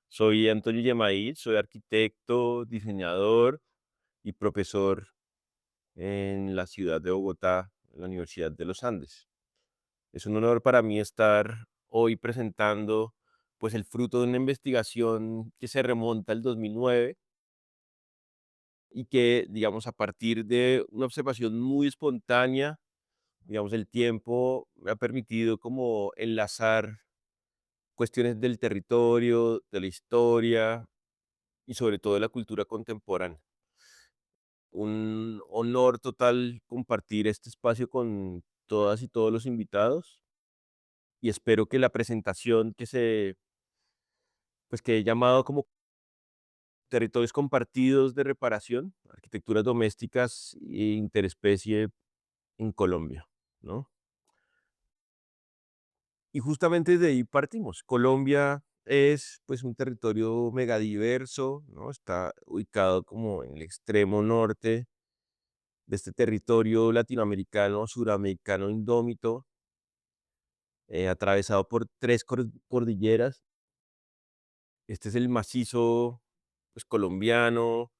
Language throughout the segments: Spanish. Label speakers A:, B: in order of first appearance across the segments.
A: Soy Antonio Yemaí, soy arquitecto, diseñador y profesor en la ciudad de Bogotá, en la Universidad de los Andes. Es un honor para mí estar hoy presentando pues el fruto de una investigación que se remonta al 2009 y que, digamos, a partir de una observación muy espontánea, digamos, el tiempo me ha permitido como enlazar cuestiones del territorio, de la historia y sobre todo de la cultura contemporánea. Un honor total compartir este espacio con todas y todos los invitados y espero que la presentación que he llamado como territorios compartidos de reparación, arquitecturas domésticas e interespecie en Colombia, ¿no? Y justamente de ahí partimos. Colombia es pues un territorio megadiverso, ¿no? Está ubicado como en el extremo norte de este territorio latinoamericano, suramericano indómito, atravesado por tres cordilleras. Este es el macizo pues, colombiano,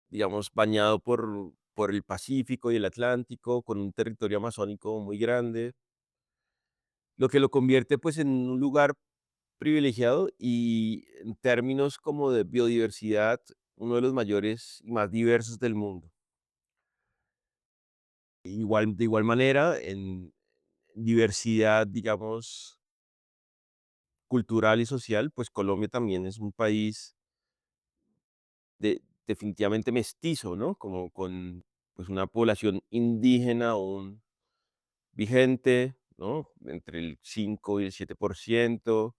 A: digamos, bañado por el Pacífico y el Atlántico, con un territorio amazónico muy grande, lo que lo convierte pues, en un lugar privilegiado y en términos como de biodiversidad, uno de los mayores y más diversos del mundo. De igual manera, en diversidad, digamos, cultural y social, pues Colombia también es un país definitivamente mestizo, ¿no? Como con pues una población indígena aún vigente, ¿no? Entre el 5 y el 7%,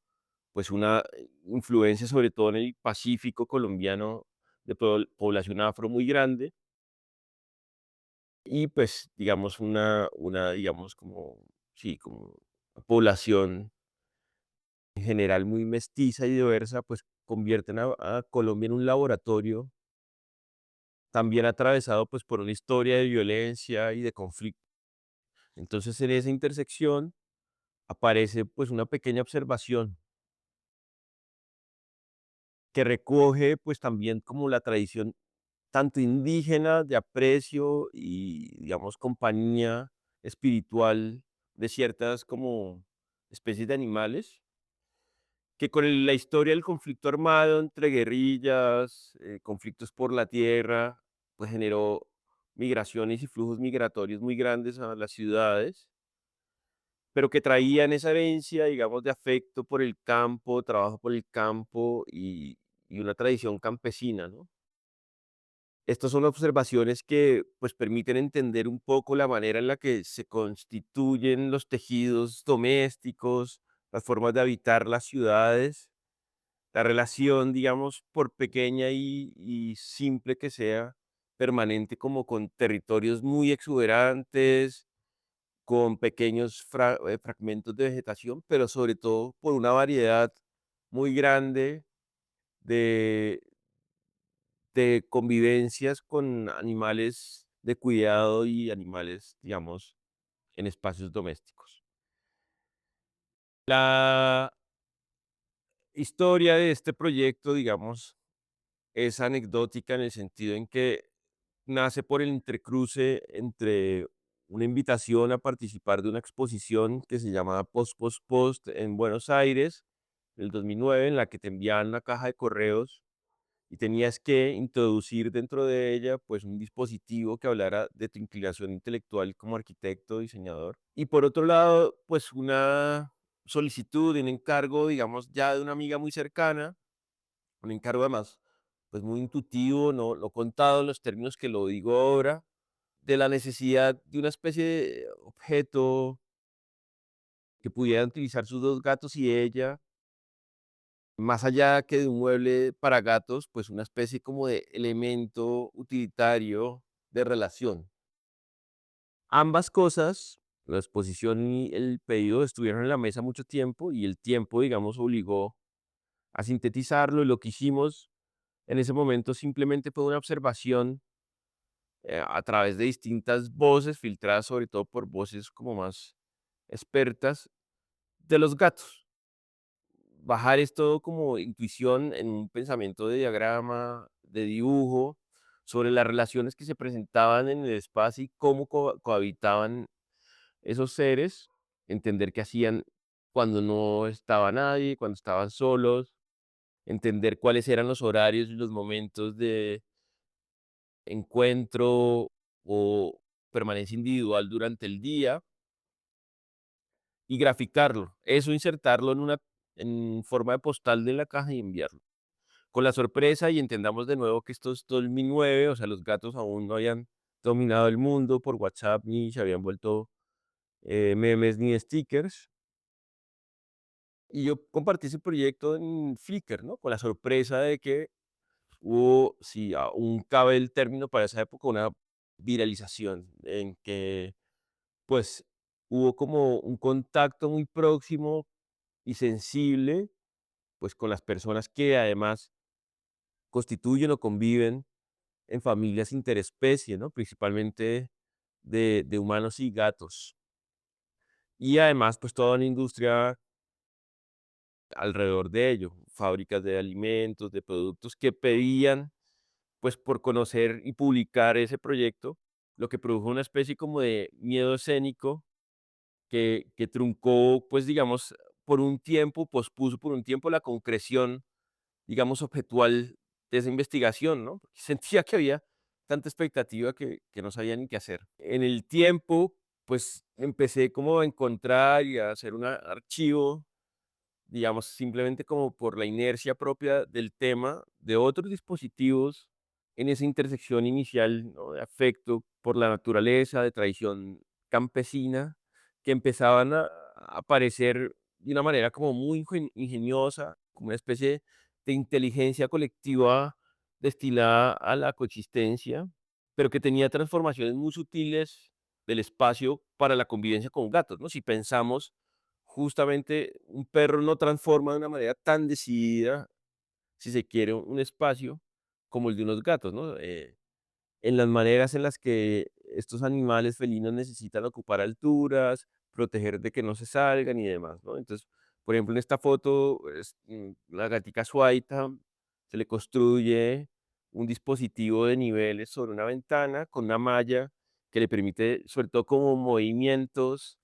A: pues una influencia sobre todo en el Pacífico colombiano de población afro muy grande y pues digamos digamos como, sí, como población en general muy mestiza y diversa, pues convierten a Colombia en un laboratorio también atravesado pues por una historia de violencia y de conflicto. Entonces en esa intersección aparece pues una pequeña observación que recoge pues también como la tradición tanto indígena de aprecio y digamos compañía espiritual de ciertas como especies de animales que con la historia del conflicto armado entre guerrillas, conflictos por la tierra, pues generó migraciones y flujos migratorios muy grandes a las ciudades, pero que traían esa herencia, digamos, de afecto por el campo, trabajo por el campo y una tradición campesina, ¿no? Estas son observaciones que pues permiten entender un poco la manera en la que se constituyen los tejidos domésticos, las formas de habitar las ciudades, la relación, digamos, por pequeña y simple que sea, permanente como con territorios muy exuberantes, con pequeños fragmentos de vegetación, pero sobre todo por una variedad muy grande de, de convivencias con animales de cuidado y animales, digamos, en espacios domésticos. La historia de este proyecto, digamos, es anecdótica en el sentido en que nace por el entrecruce entre una invitación a participar de una exposición que se llamaba Post Post Post en Buenos Aires, del 2009, en la que te enviaban una caja de correos y tenías que introducir dentro de ella pues un dispositivo que hablara de tu inclinación intelectual como arquitecto, diseñador. Y por otro lado, pues una solicitud, un encargo, digamos, ya de una amiga muy cercana, un encargo además, pues muy intuitivo, no contado en los términos que lo digo ahora, de la necesidad de una especie de objeto que pudieran utilizar sus dos gatos y ella, más allá que de un mueble para gatos, pues una especie como de elemento utilitario de relación. Ambas cosas, la exposición y el pedido, estuvieron en la mesa mucho tiempo y el tiempo, digamos, obligó a sintetizarlo y lo que hicimos en ese momento simplemente fue una observación a través de distintas voces, filtradas sobre todo por voces como más expertas, de los gatos. bajar esto como intuición en un pensamiento de diagrama, de dibujo, sobre las relaciones que se presentaban en el espacio y cómo cohabitaban esos seres, entender qué hacían cuando no estaba nadie, cuando estaban solos, entender cuáles eran los horarios y los momentos de encuentro o permanencia individual durante el día y graficarlo. Eso insertarlo en forma de postal de la caja y enviarlo. Con la sorpresa y entendamos de nuevo que esto es 2009, o sea, los gatos aún no habían dominado el mundo por WhatsApp ni se habían vuelto memes ni stickers. Y yo compartí ese proyecto en Flickr, ¿no? Con la sorpresa de que hubo, sí, aún cabe el término para esa época, una viralización en que, pues, hubo como un contacto muy próximo y sensible, pues, con las personas que además constituyen o conviven en familias interespecie, ¿no? Principalmente de humanos y gatos. Y además, pues, toda una industria alrededor de ello, fábricas de alimentos, de productos que pedían, pues, por conocer y publicar ese proyecto, lo que produjo una especie como de miedo escénico que truncó, pues, digamos, por un tiempo, pospuso por un tiempo la concreción, digamos, objetual de esa investigación, ¿no? Porque sentía que había tanta expectativa que no sabía ni qué hacer. En el tiempo, pues, empecé como a encontrar y a hacer un archivo, digamos, simplemente como por la inercia propia del tema, de otros dispositivos en esa intersección inicial, ¿no? De afecto por la naturaleza, de tradición campesina, que empezaban a aparecer de una manera como muy ingeniosa, como una especie de inteligencia colectiva destinada a la coexistencia, pero que tenía transformaciones muy sutiles del espacio para la convivencia con gatos, ¿no? Si pensamos, justamente un perro no transforma de una manera tan decidida, si se quiere, un espacio como el de unos gatos, ¿no? En las maneras en las que estos animales felinos necesitan ocupar alturas, proteger de que no se salgan y demás, ¿no? Entonces, por ejemplo, en esta foto, la gatica Suaita, se le construye un dispositivo de niveles sobre una ventana con una malla que le permite, sobre todo como movimientos,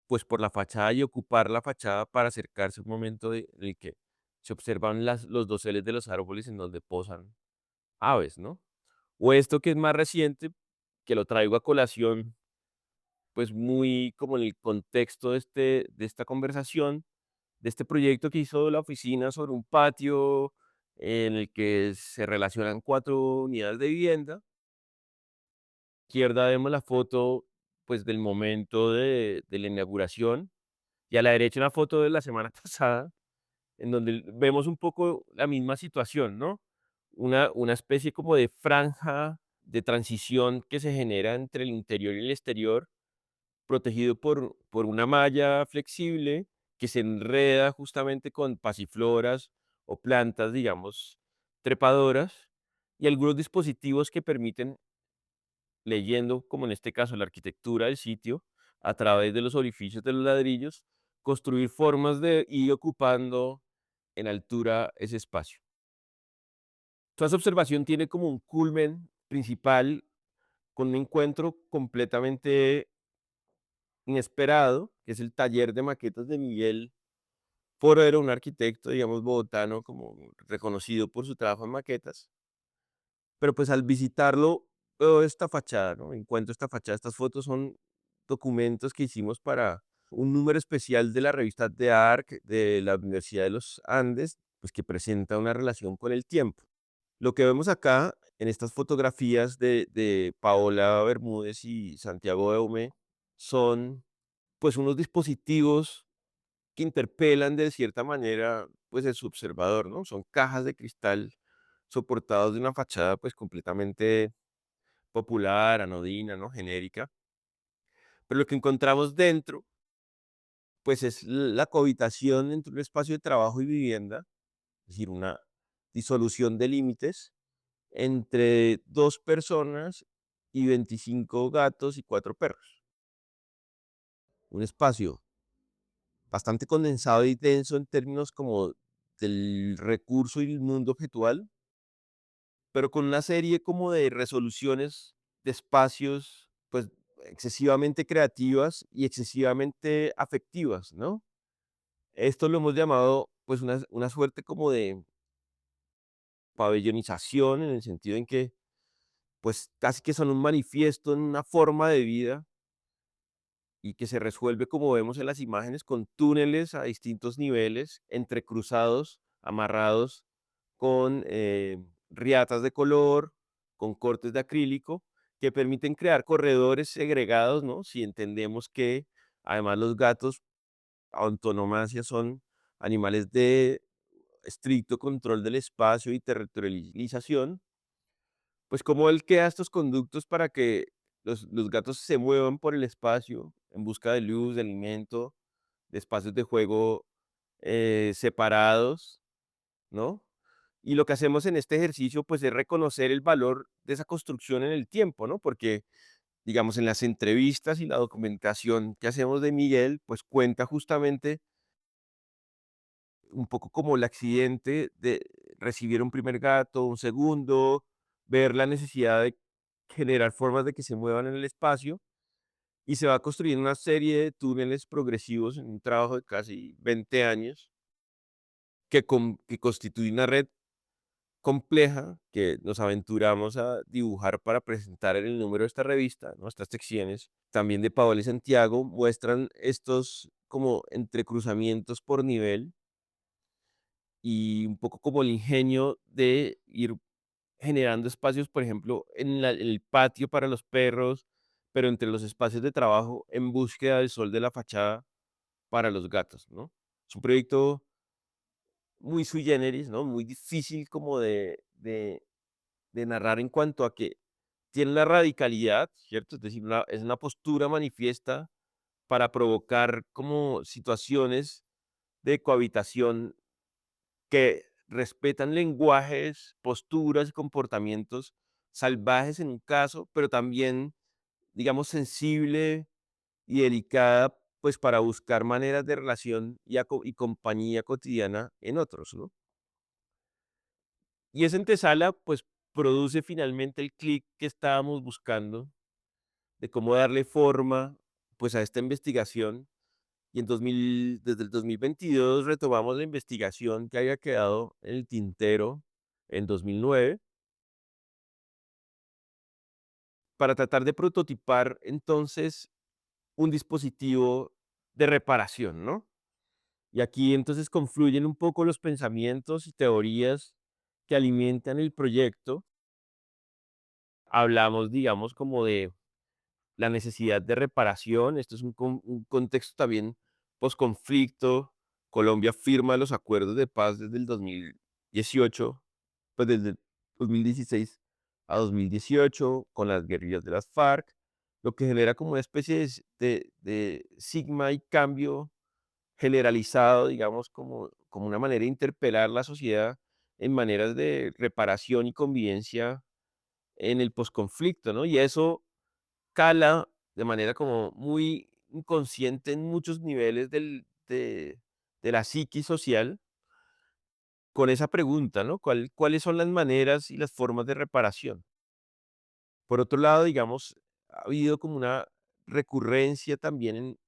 A: pues por la fachada y ocupar la fachada para acercarse a un momento en el que se observan los doseles de los árboles en donde posan aves, ¿no? O esto que es más reciente, que lo traigo a colación, pues muy como en el contexto de esta conversación, de este proyecto que hizo la oficina sobre un patio en el que se relacionan 4 unidades de vivienda. Izquierda vemos la foto, pues, del momento de la inauguración, y a la derecha una foto de la semana pasada, en donde vemos un poco la misma situación, ¿no? Una especie como de franja de transición que se genera entre el interior y el exterior, protegido por una malla flexible que se enreda justamente con pasifloras o plantas, digamos, trepadoras, y algunos dispositivos que permiten, leyendo, como en este caso, la arquitectura del sitio, a través de los orificios de los ladrillos, construir formas de ir ocupando en altura ese espacio. Toda esa observación tiene como un culmen principal con un encuentro completamente inesperado, que es el taller de maquetas de Miguel Forero, un arquitecto, digamos, bogotano, como reconocido por su trabajo en maquetas. Pero pues al visitarlo, veo esta fachada, ¿no? Encuentro esta fachada. Estas fotos son documentos que hicimos para un número especial de la revista The Arc de la Universidad de los Andes, pues que presenta una relación con el tiempo. Lo que vemos acá en estas fotografías de Paola Bermúdez y Santiago Eume son, pues, unos dispositivos que interpelan de cierta manera, pues, el su observador, ¿no? Son cajas de cristal soportados de una fachada, pues, completamente popular, anodina, ¿no? Genérica. Pero lo que encontramos dentro, pues, es la cohabitación entre un espacio de trabajo y vivienda, es decir, una disolución de límites entre 2 personas y 25 gatos y 4 perros. Un espacio bastante condensado y denso en términos como del recurso y el mundo objetual, pero con una serie como de resoluciones de espacios, pues, excesivamente creativas y excesivamente afectivas, ¿no? Esto lo hemos llamado, pues, una suerte como de pabellonización, en el sentido en que, pues, casi que son un manifiesto en una forma de vida y que se resuelve, como vemos en las imágenes, con túneles a distintos niveles, entrecruzados, amarrados con riatas de color, con cortes de acrílico, que permiten crear corredores segregados, ¿no? Si entendemos que además los gatos, antonomasia, son animales de estricto control del espacio y territorialización, pues cómo él crea estos conductos para que los gatos se muevan por el espacio en busca de luz, de alimento, de espacios de juego separados, ¿no? Y lo que hacemos en este ejercicio, pues, es reconocer el valor de esa construcción en el tiempo, ¿no? Porque, digamos, en las entrevistas y la documentación que hacemos de Miguel, pues, cuenta justamente un poco como el accidente de recibir un primer gato, un segundo, ver la necesidad de generar formas de que se muevan en el espacio, y se va construyendo una serie de túneles progresivos en un trabajo de casi 20 años que constituye una red compleja que nos aventuramos a dibujar para presentar en el número de esta revista, ¿no? Estas secciones, también de Paola y Santiago, muestran estos como entrecruzamientos por nivel y un poco como el ingenio de ir generando espacios, por ejemplo, en el patio para los perros, pero entre los espacios de trabajo en búsqueda del sol de la fachada para los gatos, ¿no? Es un proyecto muy sui generis, ¿no? Muy difícil como de narrar en cuanto a que tiene la radicalidad, ¿cierto? Es decir, es una postura manifiesta para provocar como situaciones de cohabitación que respetan lenguajes, posturas y comportamientos salvajes en un caso, pero también, digamos, sensible y delicada, pues para buscar maneras de relación y compañía cotidiana en otros, ¿no? Y esa antesala, pues produce finalmente el clic que estábamos buscando de cómo darle forma, pues, a esta investigación. Y desde el 2022 retomamos la investigación que había quedado en el tintero en 2009 para tratar de prototipar entonces un dispositivo de reparación, ¿no? Y aquí entonces confluyen un poco los pensamientos y teorías que alimentan el proyecto. Hablamos, digamos, como de la necesidad de reparación. Esto es un contexto también posconflicto. Colombia firma los acuerdos de paz desde el 2018, pues desde el 2016 a 2018, con las guerrillas de las FARC, lo que genera como una especie de sigma y cambio generalizado, digamos, como una manera de interpelar la sociedad en maneras de reparación y convivencia en el posconflicto, ¿no? Y eso cala de manera como muy inconsciente en muchos niveles de la psiquis social con esa pregunta, ¿no? ¿Cuáles son las maneras y las formas de reparación? Por otro lado, digamos, ha habido como una recurrencia también en,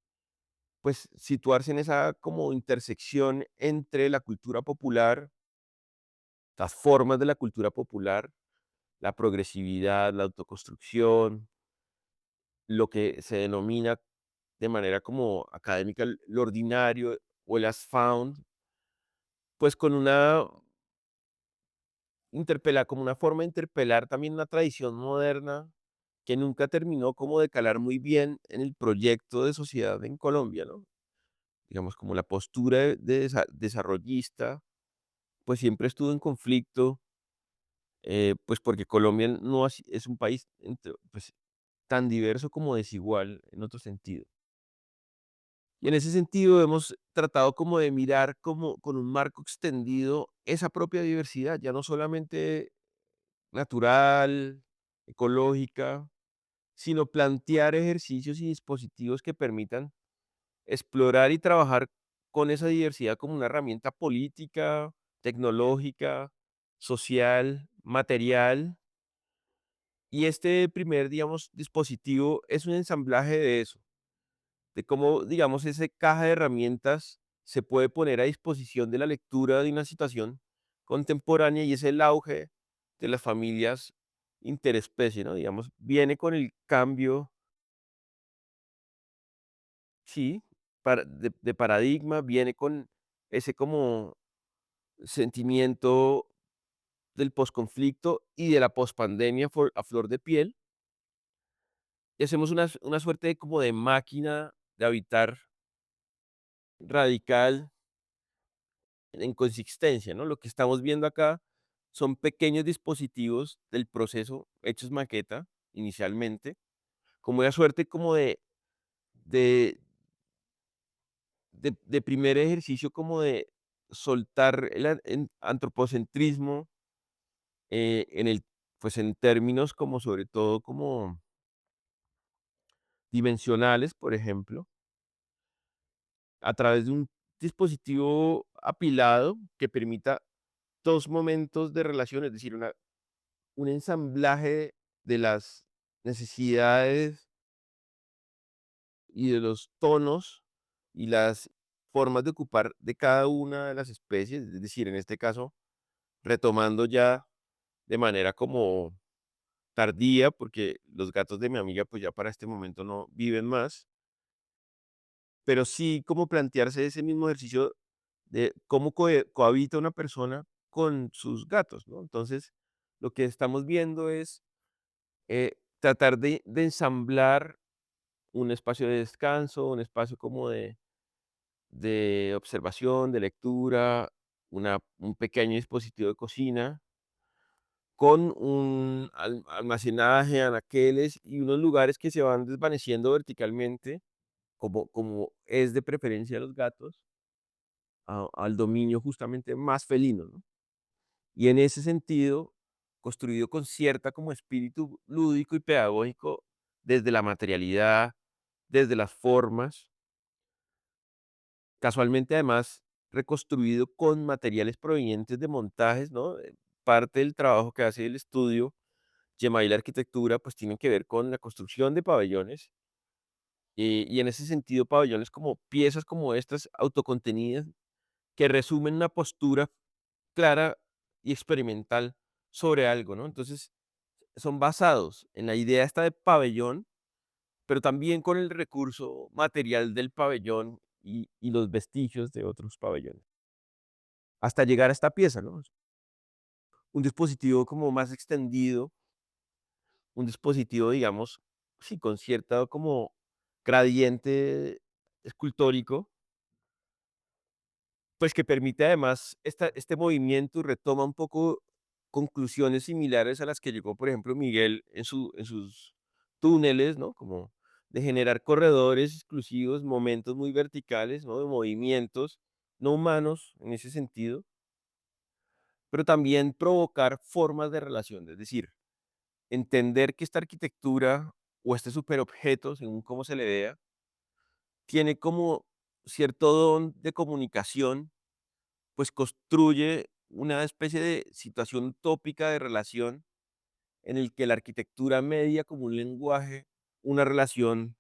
A: pues, situarse en esa como intersección entre la cultura popular, las formas de la cultura popular, la progresividad, la autoconstrucción, lo que se denomina de manera como académica lo ordinario o el as found, pues con una como una forma de interpelar también una tradición moderna que nunca terminó como de calar muy bien en el proyecto de sociedad en Colombia, ¿no? Digamos, como la postura desarrollista, pues siempre estuvo en conflicto, pues porque Colombia no es un país pues, tan diverso como desigual en otro sentido. Y en ese sentido hemos tratado como de mirar como con un marco extendido esa propia diversidad, ya no solamente natural, ecológica, sino plantear ejercicios y dispositivos que permitan explorar y trabajar con esa diversidad como una herramienta política, tecnológica, social, material. Y este primer, digamos, dispositivo es un ensamblaje de eso, de cómo, digamos, esa caja de herramientas se puede poner a disposición de la lectura de una situación contemporánea y es el auge de las familias interespecie, ¿no? Digamos, viene con el cambio, sí, de paradigma, viene con ese como sentimiento del posconflicto y de la pospandemia a flor de piel, y hacemos una suerte de como de máquina de habitar radical en consistencia, ¿no? Lo que estamos viendo acá son pequeños dispositivos del proceso hechos maqueta inicialmente, como una suerte como de, de primer ejercicio como de soltar el antropocentrismo en el, pues en términos como sobre todo como dimensionales, por ejemplo, a través de un dispositivo apilado que permita 2 momentos de relación, es decir, un ensamblaje de las necesidades y de los tonos y las formas de ocupar de cada una de las especies, es decir, en este caso, retomando ya de manera como tardía, porque los gatos de mi amiga, pues, ya para este momento no viven más, pero sí como plantearse ese mismo ejercicio de cómo cohabita una persona con sus gatos, ¿no? Entonces, lo que estamos viendo es tratar de ensamblar un espacio de descanso, un espacio como de observación, de lectura, un pequeño dispositivo de cocina, con un almacenaje, anaqueles y unos lugares que se van desvaneciendo verticalmente, como es de preferencia de los gatos, al dominio justamente más felino, ¿no? Y en ese sentido, construido con cierta como espíritu lúdico y pedagógico desde la materialidad, desde las formas, casualmente además reconstruido con materiales provenientes de montajes, ¿no? Parte del trabajo que hace el estudio Gemail Arquitectura, pues tiene que ver con la construcción de pabellones, y en ese sentido pabellones como piezas como estas autocontenidas que resumen una postura clara y experimental sobre algo, ¿no? Entonces, son basados en la idea esta de pabellón, pero también con el recurso material del pabellón y los vestigios de otros pabellones, hasta llegar a esta pieza, ¿no? Un dispositivo como más extendido, un dispositivo, digamos, sí, con cierta como gradiente escultórico, pues que permite además este movimiento y retoma un poco conclusiones similares a las que llegó, por ejemplo, Miguel en sus túneles, ¿no? Como de generar corredores exclusivos, momentos muy verticales, ¿no? De movimientos no humanos en ese sentido, pero también provocar formas de relación, es decir, entender que esta arquitectura o este superobjeto, según cómo se le vea, tiene como cierto don de comunicación, pues construye una especie de situación utópica de relación en el que la arquitectura media como un lenguaje, una relación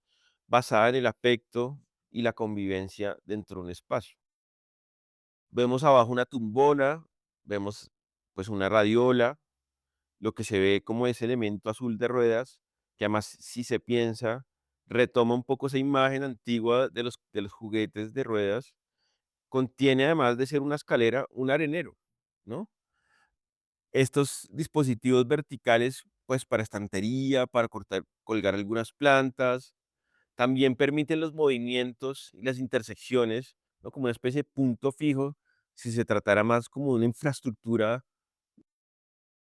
A: basada en el afecto y la convivencia dentro de un espacio. Vemos abajo una tumbona, vemos pues una radiola, lo que se ve como ese elemento azul de ruedas, que además si se piensa, retoma un poco esa imagen antigua de los juguetes de ruedas, contiene además de ser una escalera, un arenero, ¿no? Estos dispositivos verticales, pues para estantería, para colgar algunas plantas, también permiten los movimientos y las intersecciones, ¿no? Como una especie de punto fijo, si se tratara más como de una infraestructura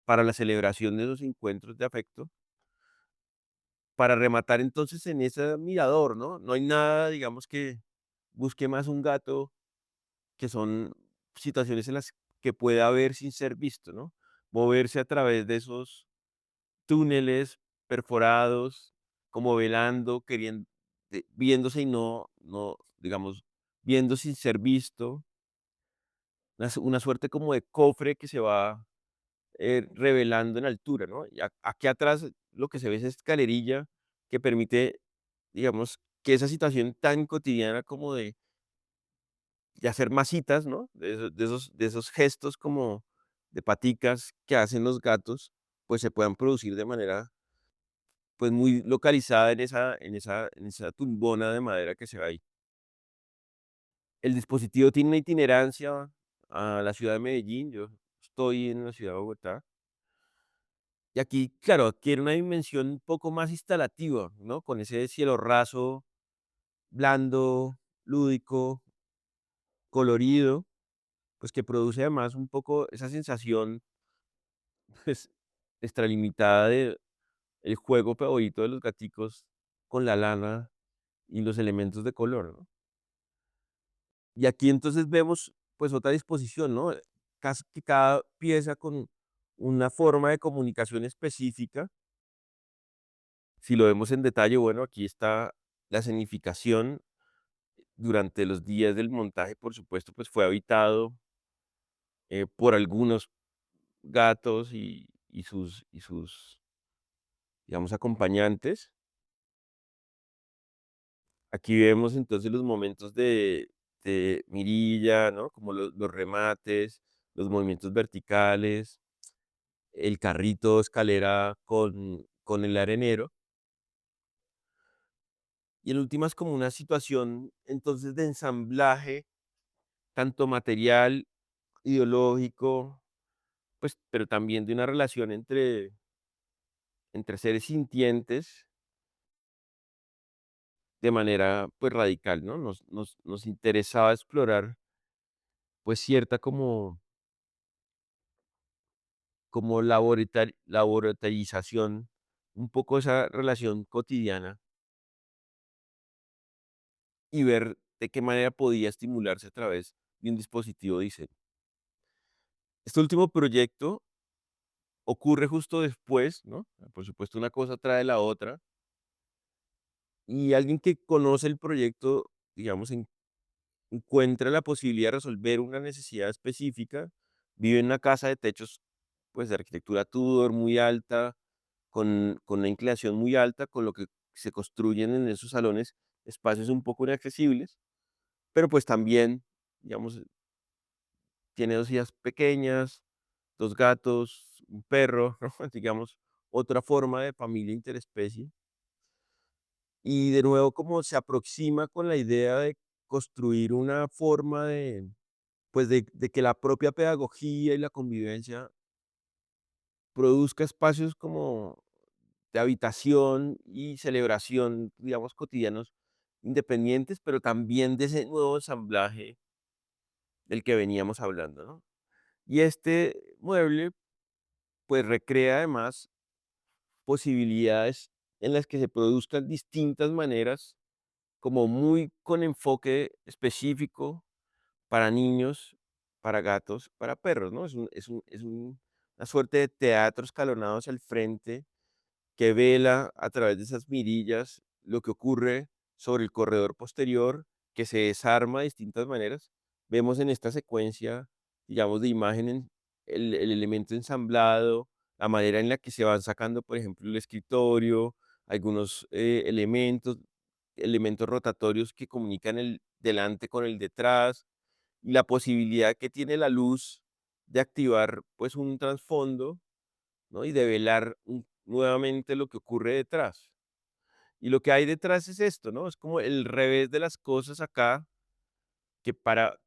A: para la celebración de esos encuentros de afecto, para rematar entonces en ese mirador, ¿no? No hay nada, digamos, que busque más un gato, que son situaciones en las que pueda haber sin ser visto, ¿no? Moverse a través de esos túneles perforados, como velando, viéndose y no, digamos, viendo sin ser visto, una suerte como de cofre que se va revelando en altura, ¿no? Y aquí atrás lo que se ve es esa escalerilla que permite, digamos, que esa situación tan cotidiana como de hacer masitas, ¿no? De esos gestos como de paticas que hacen los gatos, pues se puedan producir de manera pues muy localizada en esa tumbona de madera que se ve ahí. El dispositivo tiene una itinerancia a la ciudad de Medellín, yo estoy en la ciudad de Bogotá, y aquí, claro, adquiere una dimensión un poco más instalativa, ¿no? Con ese cielo raso, blando, lúdico, colorido, pues que produce además un poco esa sensación, pues, extralimitada de el juego favorito de los gaticos con la lana y los elementos de color, ¿no? Y aquí entonces vemos, pues, otra disposición, ¿no? Casi que cada pieza con una forma de comunicación específica. Si lo vemos en detalle, bueno, aquí está la escenificación durante los días del montaje, por supuesto, pues fue habitado por algunos gatos y sus, digamos, acompañantes. Aquí vemos entonces los momentos de mirilla, ¿no? Como los remates, los movimientos verticales, el carrito escalera con el arenero. Y en últimas, como una situación entonces de ensamblaje, tanto material, ideológico, pues, pero también de una relación entre seres sintientes de manera, pues, radical, ¿no? Nos interesaba explorar, pues, cierta como laboratorización, un poco esa relación cotidiana y ver de qué manera podía estimularse a través de un dispositivo de diseño. Este último proyecto ocurre justo después, ¿no? Por supuesto, una cosa trae la otra, y alguien que conoce el proyecto, digamos, encuentra la posibilidad de resolver una necesidad específica, vive en una casa de techos, pues, de arquitectura Tudor, muy alta, con una inclinación muy alta, con lo que se construyen en esos salones espacios un poco inaccesibles, pero, pues, también, digamos, tiene 2 hijas pequeñas, 2 gatos, un perro, ¿no? Digamos, otra forma de familia interespecie. Y de nuevo, como se aproxima con la idea de construir una forma de, pues, de que la propia pedagogía y la convivencia produzca espacios como de habitación y celebración, digamos, cotidianos independientes, pero también de ese nuevo ensamblaje del que veníamos hablando, ¿no? Y este mueble, pues, recrea además posibilidades en las que se produzcan distintas maneras, como muy con enfoque específico para niños, para gatos, para perros, ¿no? Una suerte de teatro escalonado hacia el frente que vela a través de esas mirillas lo que ocurre sobre el corredor posterior, que se desarma de distintas maneras. Vemos en esta secuencia, digamos, de imágenes el elemento ensamblado, la manera en la que se van sacando, por ejemplo, el escritorio, algunos elementos rotatorios que comunican el delante con el detrás, y la posibilidad que tiene la luz de activar pues un trasfondo, ¿no? Y develar nuevamente lo que ocurre detrás. Y lo que hay detrás es esto, ¿no? Es como el revés de las cosas acá, que para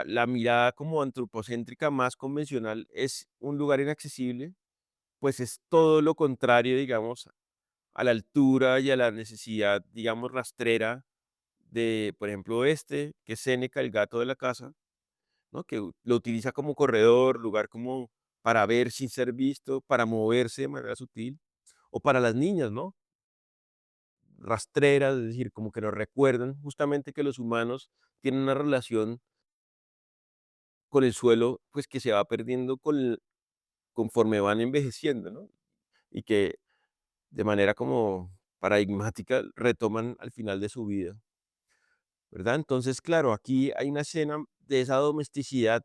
A: la mirada como antropocéntrica más convencional es un lugar inaccesible, pues es todo lo contrario, digamos, a la altura y a la necesidad, digamos, rastrera de, por ejemplo, que es Séneca, el gato de la casa, ¿no? Que lo utiliza como corredor, lugar como para ver sin ser visto, para moverse de manera sutil, o para las niñas, ¿no? Rastreras, es decir, como que nos recuerdan justamente que los humanos tienen una relación con el suelo, pues que se va perdiendo conforme van envejeciendo, ¿no? Y que de manera como paradigmática retoman al final de su vida. ¿verdad? Entonces, claro, aquí hay una escena de esa domesticidad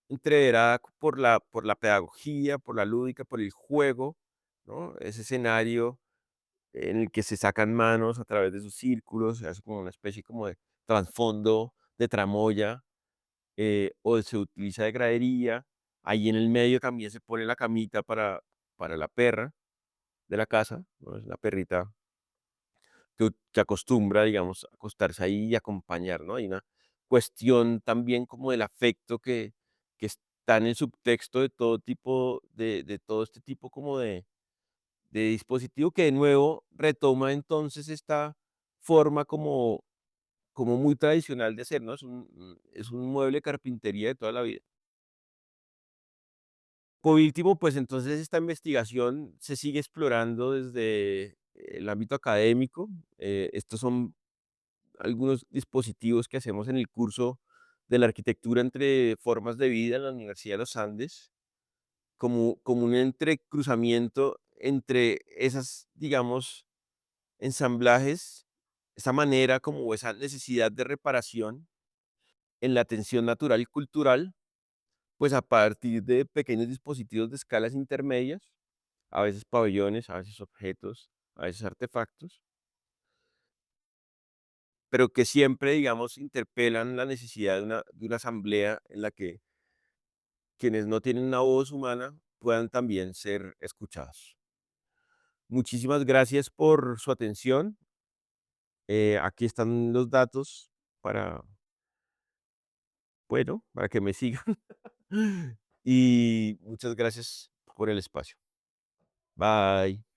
A: entreverada por la pedagogía, por la lúdica, por el juego, ¿no? Ese escenario en el que se sacan manos a través de sus círculos, se hace como una especie como de trasfondo de tramoya, o se utiliza de gradería. Ahí en el medio también se pone la camita para la perra de la casa, ¿no? Es la perrita que acostumbra, digamos, a acostarse ahí y acompañar, ¿no? Hay una cuestión también como del afecto que está en el subtexto de todo tipo, de todo este tipo como de dispositivo que de nuevo retoma entonces esta forma como, como muy tradicional de hacer, ¿no? Es un mueble de carpintería de toda la vida. Por último, pues entonces esta investigación se sigue explorando desde el ámbito académico. Estos son algunos dispositivos que hacemos en el curso de la arquitectura entre formas de vida en la Universidad de los Andes, como un entrecruzamiento entre esas, digamos, ensamblajes, esa manera como esa necesidad de reparación en la atención natural y cultural, pues a partir de pequeños dispositivos de escalas intermedias, a veces pabellones, a veces objetos, a veces artefactos, pero que siempre, digamos, interpelan la necesidad de una asamblea en la que quienes no tienen una voz humana puedan también ser escuchados. Muchísimas gracias por su atención. Aquí están los datos para, bueno, para que me sigan. Y muchas gracias por el espacio. Bye.